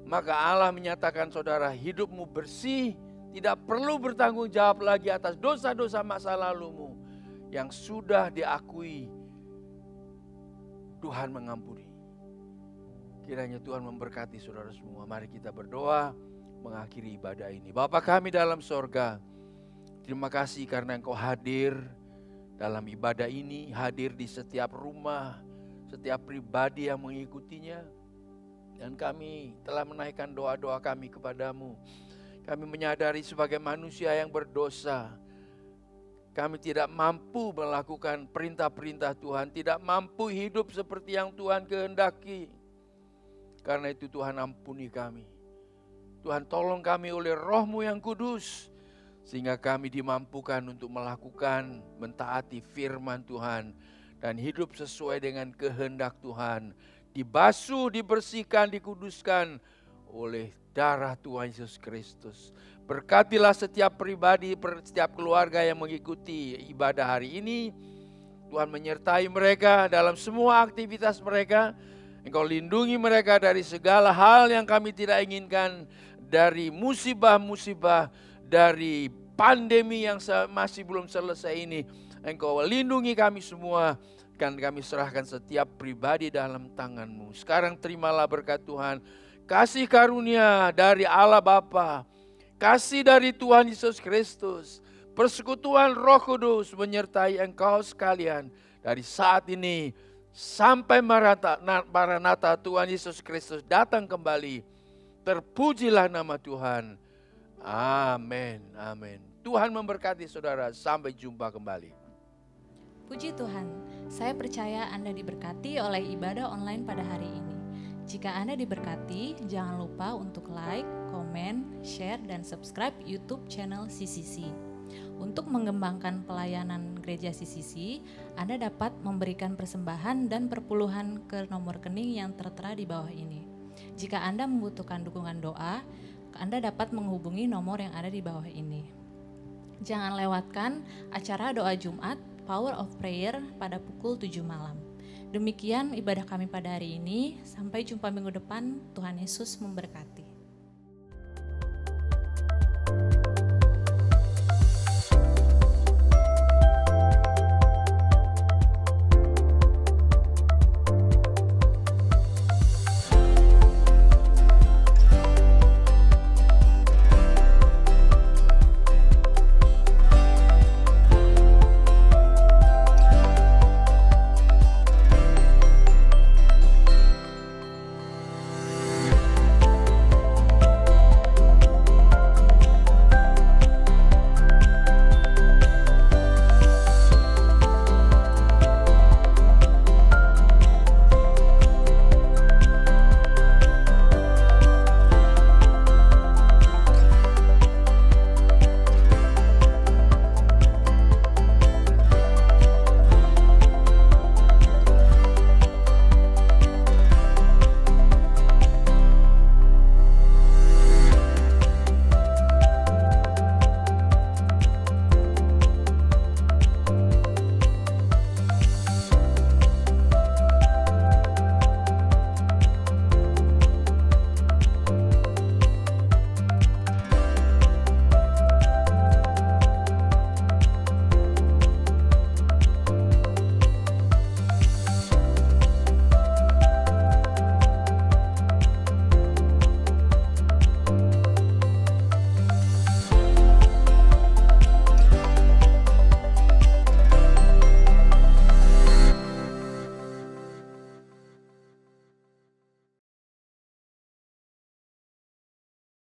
C: maka Allah menyatakan saudara hidupmu bersih. Tidak perlu bertanggung jawab lagi atas dosa-dosa masa lalumu. Yang sudah diakui, Tuhan mengampuni. Kiranya Tuhan memberkati saudara semua. Mari kita berdoa mengakhiri ibadah ini. Bapa kami dalam sorga, terima kasih karena Engkau hadir dalam ibadah ini, hadir di setiap rumah, setiap pribadi yang mengikutinya. Dan kami telah menaikkan doa-doa kami kepadamu. Kami menyadari sebagai manusia yang berdosa, kami tidak mampu melakukan perintah-perintah Tuhan, tidak mampu hidup seperti yang Tuhan kehendaki. Karena itu Tuhan ampuni kami. Tuhan tolong kami oleh Roh-Mu yang kudus, sehingga kami dimampukan untuk melakukan, mentaati firman Tuhan, dan hidup sesuai dengan kehendak Tuhan. Dibasuh, dibersihkan, dikuduskan oleh darah Tuhan Yesus Kristus. Berkatilah setiap pribadi, setiap keluarga yang mengikuti ibadah hari ini. Tuhan menyertai mereka dalam semua aktivitas mereka. Engkau lindungi mereka dari segala hal yang kami tidak inginkan, dari musibah-musibah, dari pandemi yang masih belum selesai ini. Engkau lindungi kami semua, dan kami serahkan setiap pribadi dalam tangan-Mu. Sekarang terimalah berkat Tuhan, kasih karunia dari Allah Bapa, kasih dari Tuhan Yesus Kristus, persekutuan Roh Kudus menyertai engkau sekalian dari saat ini sampai Maranatha Tuhan Yesus Kristus datang kembali. Terpujilah nama Tuhan. Amin. Amin. Tuhan memberkati saudara. Sampai jumpa kembali.
A: Puji Tuhan, saya percaya Anda diberkati oleh ibadah online pada hari ini. Jika Anda diberkati, jangan lupa untuk like, komen, share, dan subscribe YouTube channel CCC. Untuk mengembangkan pelayanan gereja CCC, Anda dapat memberikan persembahan dan perpuluhan ke nomor rekening yang tertera di bawah ini. Jika Anda membutuhkan dukungan doa, Anda dapat menghubungi nomor yang ada di bawah ini. Jangan lewatkan acara doa Jumat Power of Prayer pada pukul 7 malam. Demikian ibadah kami pada hari ini. Sampai jumpa minggu depan. Tuhan Yesus memberkati.